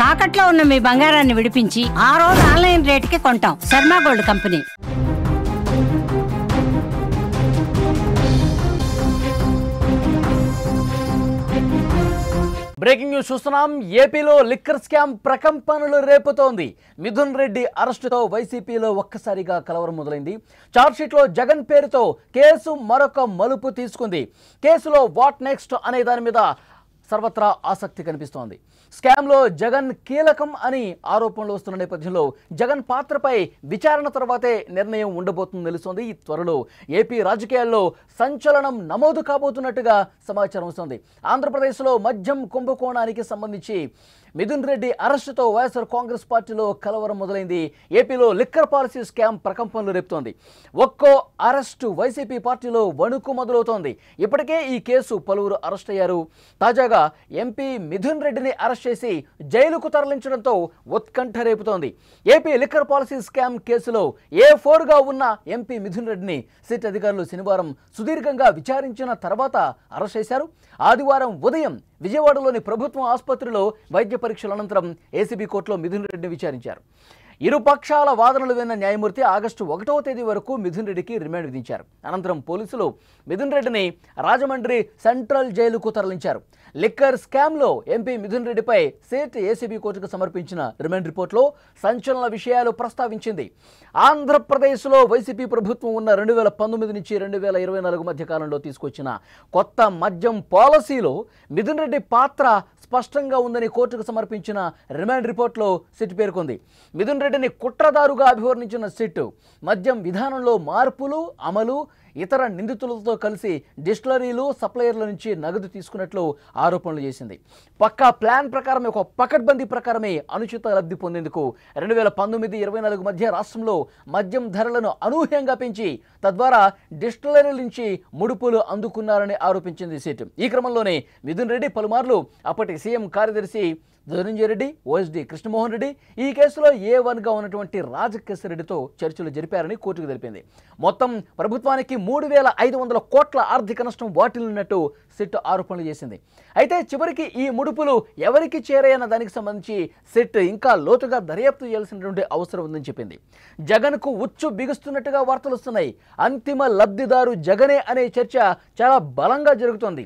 తాకట్లో ఉన్న మీ బంగారాన్ని విడిపించి ఆ రోజు ఆన్లైన్ రేటుకి కొంటాం. Sharma gold company. Breaking news చూస్తున్నాం. ఏపీలో లిక్కర్ స్కామ్ ప్రకంపనలు రేపుతోంది. మిథున్ రెడ్డి అరెస్టుతో వైసీపీలో ఒక్కసారిగా కలవరం మొదలైంది. ఛార్జ్షీట్లో జగన్ పేరుతో కేసు మరొక మలుపు తీసుకుంది. కేసులో వాట్ నెక్స్ట్ అనే దాని మీద సర్వత్రా ఆసక్తి కనిపిస్తోంది. స్కామ్లో జగన్ కీలకం అని ఆరోపణలు వస్తున్న నేపథ్యంలో జగన్ పాత్రపై విచారణ తర్వాతే నిర్ణయం ఉండబోతుందని తెలుస్తోంది. ఈ త్వరలో ఏపీ రాజకీయాల్లో సంచలనం నమోదు కాబోతున్నట్టుగా సమాచారం వస్తోంది. ఆంధ్రప్రదేశ్లో మద్యం కుంభకోణానికి సంబంధించి మిథున్ రెడ్డి అరెస్టుతో వైఎస్ఆర్ కాంగ్రెస్ పార్టీలో కలవరం మొదలైంది. ఏపీలో లిక్కర్ పాలసీ స్కామ్ ప్రకంపనలు రేపుతోంది. ఒక్కో అరెస్టు వైసీపీ పార్టీలో వణుకు మొదలవుతోంది. ఇప్పటికే ఈ కేసు పలువురు అరెస్ట్ అయ్యారు. తాజాగా ఎంపీ మిథున్ రెడ్డిని అరెస్ట్ చేసి జైలుకు తరలించడంతో ఉత్కంఠ రేపుతోంది. ఏపీ లిక్కర్ పాలసీ స్కామ్ కేసులో A4గా ఉన్న ఎంపీ మిథున్ రెడ్డిని సిట్ అధికారులు శనివారం సుదీర్ఘంగా విచారించిన తర్వాత అరెస్ట్ చేశారు. ఆదివారం ఉదయం విజయవాడలోని ప్రభుత్వ ఆసుపత్రిలో వైద్య పరీక్షల అనంతరం ఏసీబీ కోర్టులో మిథున్ రెడ్డిని విచారించారు. ఇరు పక్షాల వాదనలు విన్న న్యాయమూర్తి ఆగస్టు 1వ తేదీ వరకు మిథున్ రెడ్డికి రిమాండ్ విధించారు. అనంతరం పోలీసులు మిథున్ రెడ్డిని రాజమండ్రి సెంట్రల్ జైలుకు తరలించారు. లిక్కర్ స్కామ్లో ఎంపీ మిథున్ రెడ్డిపై సిట్ ఏసీబీ కోర్టుకు సమర్పించిన రిమాండ్ రిపోర్టులో సంచలన విషయాలు ప్రస్తావించింది. ఆంధ్రప్రదేశ్లో వైసీపీ ప్రభుత్వం ఉన్న 2019 నుంచి 2024 మధ్య కాలంలో తీసుకొచ్చిన కొత్త మద్యం పాలసీలో మిథున్ రెడ్డి పాత్ర స్పష్టంగా ఉందని కోర్టుకు సమర్పించిన రిమాండ్ రిపోర్టులో సిట్ పేర్కొంది. మిథున్ రెడ్డిని కుట్రదారుగా అభివర్ణించిన సిట్ మద్యం విధానంలో మార్పులు అమలు, ఇతర నిందితులతో కలిసి డిస్టిలరీలు సప్లయర్ల నుంచి నగదు తీసుకున్నట్లు ఆరోపణలు చేసింది. పక్కా ప్లాన్ ప్రకారం ఒక పకడ్బందీ ప్రకారమే అనుచిత లబ్ధి పొందేందుకు 2019-24 మధ్య రాష్ట్రంలో మద్యం ధరలను అనూహ్యంగా పెంచి తద్వారా డిస్టిలరీల నుంచి ముడుపులు అందుకున్నారని ఆరోపించింది సిట్. ఈ క్రమంలోనే మిథున్ రెడ్డి పలుమార్లు అప్పటి సీఎం కార్యదర్శి ధనంజయ రెడ్డి, ఓఎస్డీ కృష్ణమోహన్ రెడ్డి ఈ కేసులో A1గా ఉన్నటువంటి రాజకేశ్వర రెడ్డితో చర్చలు జరిపారని కోర్టుకు తెలిపింది. మొత్తం ప్రభుత్వానికి 3,500 కోట్ల ఆర్థిక నష్టం వాటిల్లినట్టు సిట్ ఆరోపణలు చేసింది. అయితే చివరికి ఈ ముడుపులు ఎవరికి చేరాయన్న దానికి సంబంధించి సిట్ ఇంకా లోతుగా దర్యాప్తు చేయాల్సినటువంటి అవసరం ఉందని చెప్పింది. జగన్కు ఉచ్చు బిగుస్తున్నట్టుగా వార్తలు వస్తున్నాయి. అంతిమ లబ్ధిదారు జగనే అనే చర్చ చాలా బలంగా జరుగుతోంది.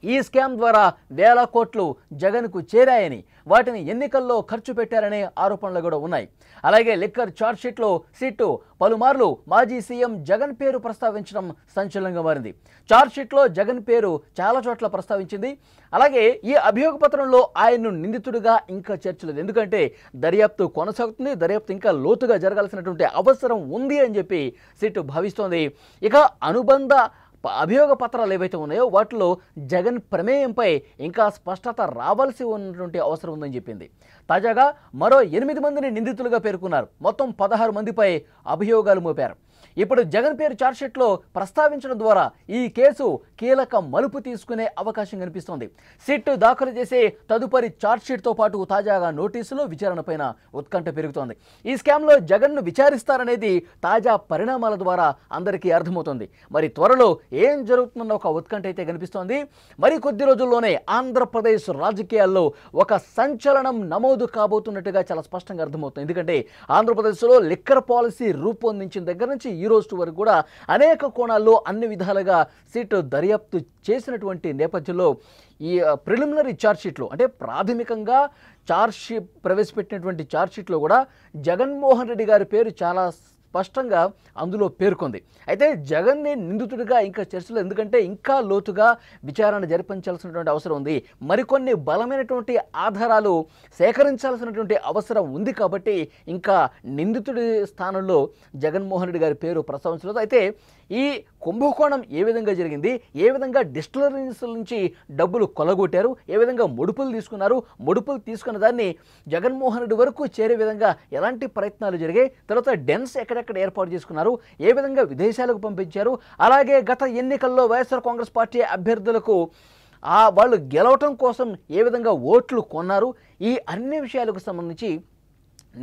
ఈ స్కామ్ ద్వారా వేల కోట్లు జగన్కు చేరాయని, వాటిని ఎన్నికల్లో ఖర్చు పెట్టారనే ఆరోపణలు కూడా ఉన్నాయి. అలాగే లిక్కర్ ఛార్జ్షీట్లో సిట్ పలుమార్లు మాజీ సీఎం జగన్ పేరు ప్రస్తావించడం సంచలనంగా మారింది. ఛార్జ్షీట్లో జగన్ పేరు చాలా చోట్ల ప్రస్తావించింది. అలాగే ఈ అభియోగ పత్రంలో ఆయన్ను నిందితుడిగా ఇంకా చేర్చలేదు. ఎందుకంటే దర్యాప్తు కొనసాగుతుంది, దర్యాప్తు ఇంకా లోతుగా జరగాల్సినటువంటి అవసరం ఉంది అని చెప్పి సిట్ భావిస్తోంది. ఇక అనుబంధ అభియోగ పత్రాలు ఏవైతే ఉన్నాయో వాటిలో జగన్ ప్రమేయంపై ఇంకా స్పష్టత రావాల్సి ఉన్నటువంటి అవసరం ఉందని చెప్పింది. తాజాగా మరో 8 మందిని నిందితులుగా పేర్కొన్నారు. మొత్తం 16 మందిపై అభియోగాలు మోపారు. ఇప్పుడు జగన్ పేరు ఛార్జ్షీట్లో ప్రస్తావించడం ద్వారా ఈ కేసు కీలక మలుపు తీసుకునే అవకాశం కనిపిస్తోంది. సిట్ దాఖలు చేసే తదుపరి ఛార్జ్షీట్తో పాటు తాజాగా నోటీసులు, విచారణపైన ఉత్కంఠ పెరుగుతోంది. ఈ స్కామ్లో జగన్ను విచారిస్తారనేది తాజా పరిణామాల ద్వారా అందరికీ అర్థమవుతోంది. మరి త్వరలో ఏం జరుగుతుందన్న ఒక ఉత్కంఠ అయితే కనిపిస్తోంది. మరి కొద్ది రోజుల్లోనే ఆంధ్రప్రదేశ్ రాజకీయాల్లో ఒక సంచలనం నమోదు కాబోతున్నట్టుగా చాలా స్పష్టంగా అర్థమవుతుంది. ఎందుకంటే ఆంధ్రప్రదేశ్లో లిక్కర్ పాలసీ రూపొందించిన దగ్గర నుంచి ఈ రోజు వరకు కూడా అనేక కోణాల్లో అన్ని విధాలుగా సిట్ దర్యాప్తు చేసినటువంటి నేపథ్యంలో ఈ ప్రిలిమినరీ ఛార్జ్షీట్లో అంటే ప్రాథమికంగా ఛార్జ్షీట్ ప్రవేశపెట్టినటువంటి ఛార్జ్షీట్లో కూడా జగన్మోహన్ రెడ్డి గారి పేరు చాలా స్పష్టంగా అందులో పేర్కొంది. అయితే జగన్ని నిందితుడిగా ఇంకా చర్చలు, ఎందుకంటే ఇంకా లోతుగా విచారణ జరిపించాల్సినటువంటి అవసరం ఉంది. మరికొన్ని బలమైనటువంటి ఆధారాలు సేకరించాల్సినటువంటి అవసరం ఉంది. కాబట్టి ఇంకా నిందితుడి స్థానంలో జగన్మోహన్ రెడ్డి గారి పేరు ప్రస్తావించలేదు. అయితే ఈ కుంభకోణం ఏ విధంగా జరిగింది, ఏ విధంగా డిస్టిలరీస్ నుంచి డబ్బులు కొలగొట్టారు, ఏ విధంగా ముడుపులు తీసుకున్నారు, ముడుపులు తీసుకున్న దాన్ని జగన్మోహన్ రెడ్డి వరకు చేరే విధంగా ఎలాంటి ప్రయత్నాలు జరిగాయి, తర్వాత డెన్స్ ఎక్కడెక్కడ ఏర్పాటు చేసుకున్నారు, ఏ విధంగా విదేశాలకు పంపించారు, అలాగే గత ఎన్నికల్లో వైఎస్ఆర్ కాంగ్రెస్ పార్టీ అభ్యర్థులకు వాళ్ళు గెలవటం కోసం ఏ విధంగా ఓట్లు కొన్నారు, ఈ అన్ని విషయాలకు సంబంధించి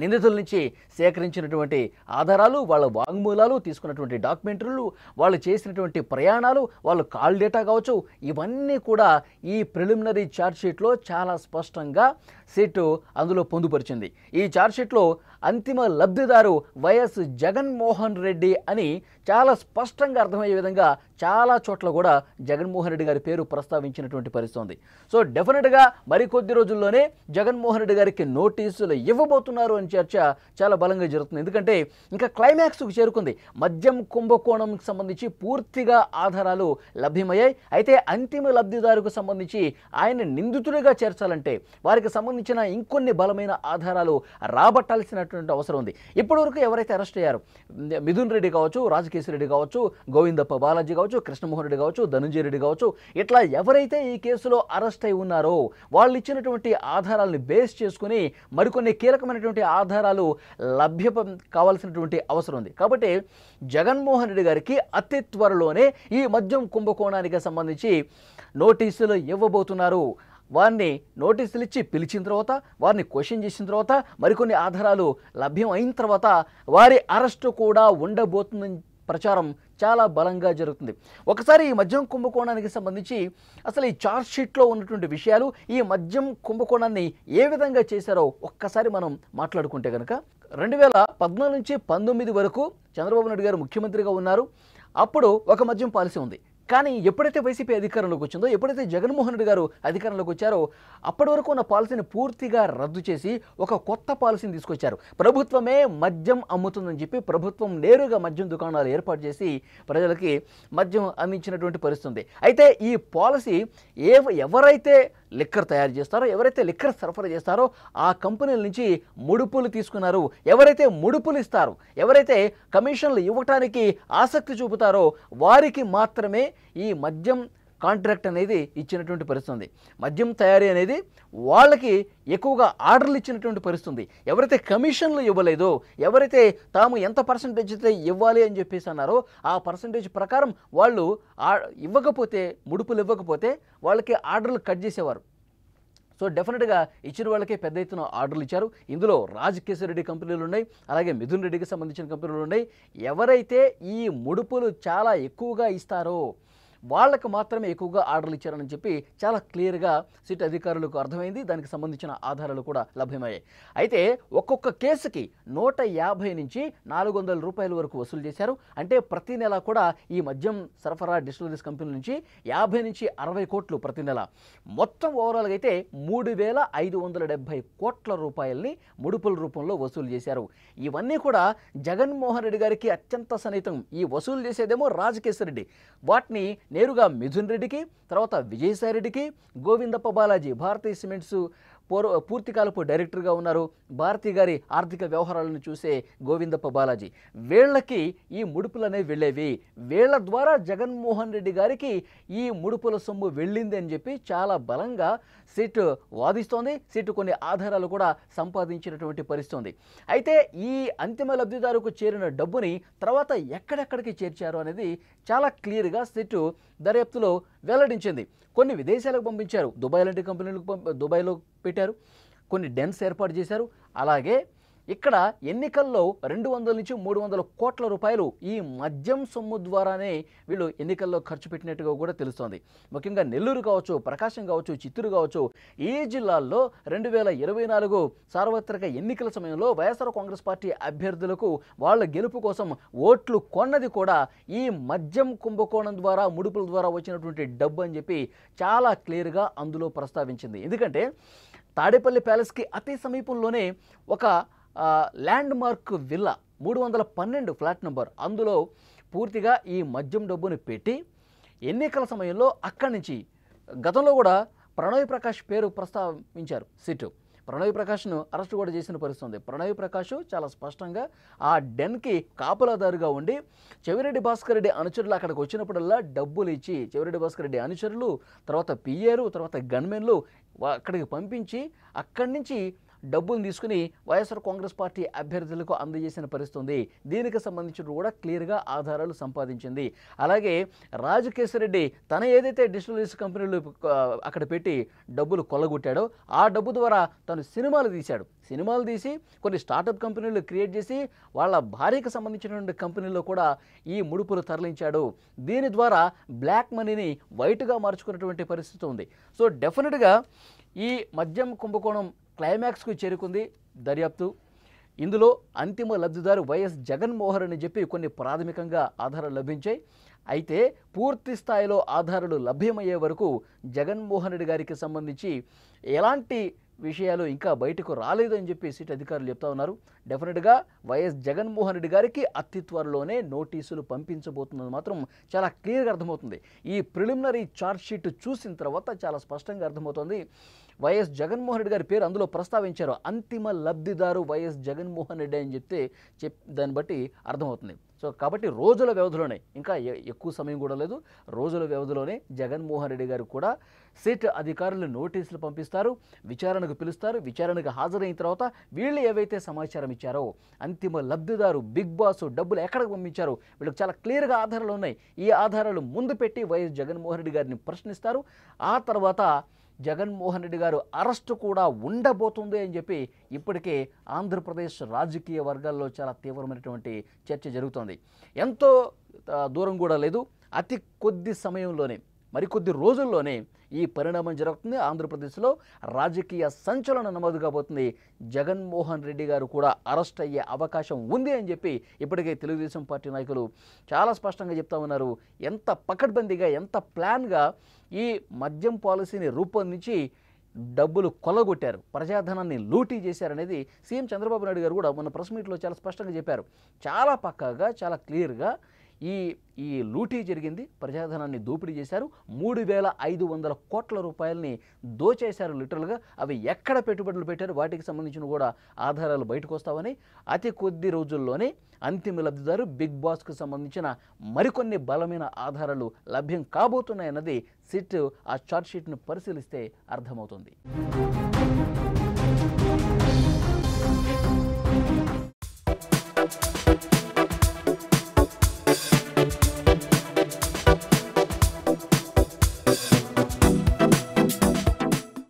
నిందితుల నుంచి సేకరించినటువంటి ఆధారాలు, వాళ్ళ వాంగ్మూలాలు, తీసుకున్నటువంటి డాక్యుమెంటరీలు, వాళ్ళు చేసినటువంటి ప్రయాణాలు, వాళ్ళ కాల్ డేటా కావచ్చు, ఇవన్నీ కూడా ఈ ప్రిలిమినరీ ఛార్జ్షీట్లో చాలా స్పష్టంగా సిట్ అందులో పొందుపరిచింది. ఈ ఛార్జ్షీట్లో అంతిమ లబ్ధిదారు వైఎస్ జగన్మోహన్ రెడ్డి అని చాలా స్పష్టంగా అర్థమయ్యే విధంగా చాలా చోట్ల కూడా జగన్మోహన్ రెడ్డి గారి పేరు ప్రస్తావించినటువంటి పరిస్థితి ఉంది. సో డెఫినెట్గా మరికొద్ది రోజుల్లోనే జగన్మోహన్ రెడ్డి గారికి నోటీసులు ఇవ్వబోతున్నారు అని చర్చ చాలా బలంగా జరుగుతుంది. ఎందుకంటే ఇంకా క్లైమాక్స్కు చేరుకుంది. మద్యం కుంభకోణంకి సంబంధించి పూర్తిగా ఆధారాలు లభ్యమయ్యాయి. అయితే అంతిమ లబ్ధిదారుకు సంబంధించి ఆయన నిందితుడిగా చేర్చాలంటే వారికి సంబంధించిన ఇంకొన్ని బలమైన ఆధారాలు రాబట్టాల్సినటువంటి అవసరం ఉంది. ఇప్పటివరకు ఎవరైతే అరెస్ట్ అయ్యారు, మిథున్ రెడ్డి కావచ్చు, రాజకేశ్వర రెడ్డి కావచ్చు, గోవిందప్ప బాలాజీ కావచ్చు, కృష్ణమోహన్ రెడ్డి కావచ్చు, ధనంజయ రెడ్డి కావచ్చు, ఇట్లా ఎవరైతే ఈ కేసులో అరెస్ట్ అయి ఉన్నారో వాళ్ళు ఇచ్చినటువంటి ఆధారాలను బేస్ చేసుకుని మరికొన్ని కీలకమైనటువంటి ఆధారాలు కావాల్సినటువంటి అవసరం ఉంది. కాబట్టి జగన్మోహన్ రెడ్డి గారికి అతి త్వరలోనే ఈ మద్యం కుంభకోణానికి సంబంధించి నోటీసులు ఇవ్వబోతున్నారు. వారిని నోటీసులు ఇచ్చి పిలిచిన తర్వాత, వారిని క్వశ్చన్ చేసిన తర్వాత, మరికొన్ని ఆధారాలు లభ్యం అయిన తర్వాత వారి అరెస్టు కూడా ఉండబోతుందని ప్రచారం చాలా బలంగా జరుగుతుంది. ఒకసారి ఈ మద్యం కుంభకోణానికి సంబంధించి అసలు ఈ ఛార్జ్షీట్లో ఉన్నటువంటి విషయాలు, ఈ మద్యం కుంభకోణాన్ని ఏ విధంగా చేశారో ఒక్కసారి మనం మాట్లాడుకుంటే కనుక 2014 నుంచి 19 వరకు చంద్రబాబు నాయుడు గారు ముఖ్యమంత్రిగా ఉన్నారు. అప్పుడు ఒక మద్యం పాలసీ ఉంది. కానీ ఎప్పుడైతే వైసీపీ అధికారంలోకి వచ్చిందో, ఎప్పుడైతే జగన్మోహన్ రెడ్డి గారు అధికారంలోకి వచ్చారో అప్పటి వరకు ఉన్న పాలసీని పూర్తిగా రద్దు చేసి ఒక కొత్త పాలసీని తీసుకొచ్చారు. ప్రభుత్వమే మద్యం అమ్ముతుందని చెప్పి ప్రభుత్వం నేరుగా మద్యం దుకాణాలు ఏర్పాటు చేసి ప్రజలకి మద్యం అందించినటువంటి పరిస్థితి. అయితే ఈ పాలసీ ఎవరైతే లిక్కర్ తయారు చేస్తారో, ఎవరైతే లిక్కర్ సరఫరా చేస్తారో ఆ కంపెనీల నుంచి ముడుపులు తీసుకున్నారు. ఎవరైతే ముడుపులు ఇస్తారో, ఎవరైతే కమిషన్లు ఇవ్వటానికి ఆసక్తి చూపుతారో వారికి మాత్రమే ఈ మద్యం కాంట్రాక్ట్ అనేది ఇచ్చినటువంటి పరిస్థితి. మద్యం తయారీ అనేది వాళ్ళకి ఎక్కువగా ఆర్డర్లు ఇచ్చినటువంటి పరిస్థితి. ఎవరైతే కమిషన్లు ఇవ్వలేదో, ఎవరైతే తాము ఎంత పర్సంటేజ్ అయితే ఇవ్వాలి అని చెప్పేసి అన్నారో ఆ పర్సంటేజ్ ప్రకారం వాళ్ళు ఇవ్వకపోతే, ముడుపులు ఇవ్వకపోతే వాళ్ళకి ఆర్డర్లు కట్ చేసేవారు. సో డెఫినెట్గా ఇచ్చిన వాళ్ళకే పెద్ద ఎత్తున ఆర్డర్లు ఇచ్చారు. ఇందులో రాజకేశ్వర రెడ్డి కంపెనీలు ఉన్నాయి, అలాగే మిథున్ రెడ్డికి సంబంధించిన కంపెనీలు ఉన్నాయి. ఎవరైతే ఈ ముడుపులు చాలా ఎక్కువగా ఇస్తారో వాళ్ళకు మాత్రమే ఎక్కువగా ఆర్డర్లు ఇచ్చారని చెప్పి చాలా క్లియర్గా సిట్ అధికారులకు అర్థమైంది. దానికి సంబంధించిన ఆధారాలు కూడా లభ్యమయ్యాయి. అయితే ఒక్కొక్క కేసుకి 150 నుంచి 400 రూపాయల వరకు వసూలు చేశారు. అంటే ప్రతి నెల కూడా ఈ మద్యం సరఫరా డిస్టిలరీస్ కంపెనీ నుంచి 50 నుంచి 60 కోట్లు ప్రతి నెల, మొత్తం ఓవరాల్గా అయితే 3,570 కోట్ల రూపాయలని ముడుపుల రూపంలో వసూలు చేశారు. ఇవన్నీ కూడా జగన్మోహన్ రెడ్డి గారికి అత్యంత సన్నిహితం. ఈ వసూలు చేసేదేమో రాజకేశ్వర రెడ్డి, వాటిని నేరుగా మిథున్ రెడ్డికి, తర్వాత విజయసాయి రెడ్డికి, గోవిందప్ప బాలాజీ భారతీయ సిమెంట్స్ పూర్తికాలపు డైరెక్టర్గా ఉన్నారు. భారతి గారి ఆర్థిక వ్యవహారాలను చూసే గోవిందప్ప బాలాజీ, వీళ్ళకి ఈ ముడుపులు అనేవి వెళ్ళేవి. వీళ్ళ ద్వారా జగన్మోహన్ రెడ్డి గారికి ఈ ముడుపుల సొమ్ము వెళ్ళింది అని చెప్పి చాలా బలంగా సిట్ వాదిస్తోంది. సిట్ కొన్ని ఆధారాలు కూడా సంపాదించినటువంటి పరిస్థితి. అయితే ఈ అంతిమ లబ్ధిదారుకు చేరిన డబ్బుని తర్వాత ఎక్కడెక్కడికి చేర్చారు అనేది చాలా క్లియర్గా సిట్ దర్యాప్తులో వెల్లడించింది. కొన్ని విదేశాలకు పంపించారు, దుబాయ్ లాంటి కంపెనీలకు దుబాయ్లో పెట్టారు, కొన్ని డెన్స్ ఏర్పాటు చేశారు. అలాగే ఇక్కడ ఎన్నికల్లో 200 నుంచి 300 కోట్ల రూపాయలు ఈ మద్యం సొమ్ము ద్వారానే వీళ్ళు ఎన్నికల్లో ఖర్చు పెట్టినట్టుగా కూడా తెలుస్తోంది. ముఖ్యంగా నెల్లూరు కావచ్చు, ప్రకాశం కావచ్చు, చిత్తూరు కావచ్చు, ఈ జిల్లాల్లో 2024 సార్వత్రిక ఎన్నికల సమయంలో వైఎస్ఆర్ కాంగ్రెస్ పార్టీ అభ్యర్థులకు వాళ్ళ గెలుపు కోసం ఓట్లు కొన్నది కూడా ఈ మద్యం కుంభకోణం ద్వారా, ముడుపుల ద్వారా వచ్చినటువంటి డబ్బు అని చెప్పి చాలా క్లియర్గా అందులో ప్రస్తావించింది. ఎందుకంటే తాడేపల్లి ప్యాలెస్కి అతి సమీపంలోనే ఒక land mark villa 312 flat number, అందులో పూర్తిగా ఈ మద్యం డబ్బుని పెట్టి ఎన్నికల సమయంలో అక్కడి నుంచి గతంలో కూడా ప్రణయ్ ప్రకాష్ పేరు ప్రస్తావించారు సిట్. ప్రణయ్ ప్రకాష్ను అరెస్ట్ కూడా చేసిన పరిస్థితి ఉంది. ప్రణయ్ ప్రకాష్ చాలా స్పష్టంగా ఆ డెన్కి కాపలాదారుగా ఉండి చెవిరెడ్డి భాస్కర్ రెడ్డి అనుచరులు అక్కడికి వచ్చినప్పుడల్లా డబ్బులు ఇచ్చి, చెవిరెడ్డి భాస్కర్ రెడ్డి అనుచరులు, తర్వాత పిఏలు, తర్వాత గన్మెన్లు అక్కడికి పంపించి అక్కడి నుంచి డబ్బులు తీసుకుని వైఎస్ఆర్ కాంగ్రెస్ పార్టీ అభ్యర్థులకు అందజేసిన పరిస్థితి ఉంది. దీనికి సంబంధించి కూడా క్లియర్గా ఆధారాలు సంపాదించింది. అలాగే రాజకేశ్వర రెడ్డి తన ఏదైతే డిజిటల్ రిలీజ్ కంపెనీలు అక్కడ పెట్టి డబ్బులు కొల్లగొట్టాడో ఆ డబ్బు ద్వారా తను సినిమాలు తీశాడు. సినిమాలు తీసి కొన్ని స్టార్టప్ కంపెనీలు క్రియేట్ చేసి వాళ్ళ భార్యకు సంబంధించినటువంటి కంపెనీల్లో కూడా ఈ ముడుపులు తరలించాడు. దీని ద్వారా బ్లాక్ మనీని వైట్గా మార్చుకున్నటువంటి పరిస్థితి ఉంది. సో డెఫినెట్గా ఈ మద్యం కుంభకోణం క్లైమాక్స్కు చేరుకుంది దర్యాప్తు. ఇందులో అంతిమ లబ్ధిదారు వైఎస్ జగన్మోహన్ అని చెప్పి కొన్ని ప్రాథమికంగా ఆధారాలు లభించాయి. అయితే పూర్తి స్థాయిలో ఆధారాలు లభ్యమయ్యే వరకు జగన్మోహన్ రెడ్డి గారికి సంబంధించి ఎలాంటి విషయాలు ఇంకా బయటకు రాలేదు అని చెప్పి సిట్ అధికారులు చెప్తా ఉన్నారు. డెఫినెట్గా వైఎస్ జగన్మోహన్ రెడ్డి గారికి అతి త్వరలోనే నోటీసులు పంపించబోతున్నది మాత్రం చాలా క్లియర్గా అర్థమవుతుంది. ఈ ప్రిలిమినరీ ఛార్జ్ షీట్ చూసిన తర్వాత చాలా స్పష్టంగా అర్థమవుతుంది. వైఎస్ జగన్మోహన్ రెడ్డి గారి పేరు అందులో ప్రస్తావించారు. అంతిమ లబ్ధిదారు వైఎస్ జగన్మోహన్ రెడ్డి అని దాన్ని బట్టి అర్థమవుతుంది. సో కాబట్టి రోజుల వ్యవధిలోనే, ఇంకా ఎక్కువ సమయం కూడా లేదు, రోజుల వ్యవధిలోనే జగన్మోహన్ రెడ్డి గారు కూడా సిట్ అధికారులు నోటీసులు పంపిస్తారు, విచారణకు పిలుస్తారు. విచారణకు హాజరైన తర్వాత వీళ్ళు ఏవైతే సమాచారం ఇచ్చారో అంతిమ లబ్ధిదారు బిగ్ బాస్ డబ్బులు ఎక్కడికి పంపించారో వీళ్ళకి చాలా క్లియర్గా ఆధారాలు ఉన్నాయి. ఈ ఆధారాలు ముందు పెట్టి వైఎస్ జగన్మోహన్ రెడ్డి గారిని ప్రశ్నిస్తారు. ఆ తర్వాత జగన్మోహన్ రెడ్డి గారు అరెస్టు కూడా ఉండబోతుంది అని చెప్పి ఇప్పటికే ఆంధ్రప్రదేశ్ రాజకీయ వర్గాల్లో చాలా తీవ్రమైనటువంటి చర్చ జరుగుతోంది. ఎంతో దూరం కూడా లేదు, అతి కొద్ది సమయంలోనే, మరికొద్ది రోజుల్లోనే ఈ పరిణామం జరుగుతుంది. ఆంధ్రప్రదేశ్లో రాజకీయ సంచలనం నమోదు కాబోతుంది. జగన్మోహన్ రెడ్డి గారు కూడా అరెస్ట్ అయ్యే అవకాశం ఉంది అని చెప్పి ఇప్పటికే తెలుగుదేశం పార్టీ నాయకులు చాలా స్పష్టంగా చెప్తా ఉన్నారు. ఎంత పకడ్బందీగా, ఎంత ప్లాన్గా ఈ మద్యం పాలసీని రూపొందించి డబ్బులు కొల్లగొట్టారు, ప్రజాధనాన్ని లూటీ చేశారనేది సీఎం చంద్రబాబు నాయుడు గారు కూడా మొన్న ప్రెస్ మీట్లో చాలా స్పష్టంగా చెప్పారు. చాలా పక్కాగా, చాలా క్లియర్గా ఈ లూటీ జరిగింది, ప్రజాధనాన్ని దోపిడీ చేశారు, 3,500 కోట్ల రూపాయలని దోచేశారు లిటరల్గా. అవి ఎక్కడ పెట్టుబడులు పెట్టారు వాటికి సంబంధించిన కూడా ఆధారాలు బయటకు వస్తామని, అతి కొద్ది రోజుల్లోనే అంతిమ లబ్ధిదారు బిగ్ బాస్కు సంబంధించిన మరికొన్ని బలమైన ఆధారాలు లభ్యం కాబోతున్నాయన్నది సిట్ ఆ ఛార్జ్షీట్ను పరిశీలిస్తే అర్థమవుతుంది.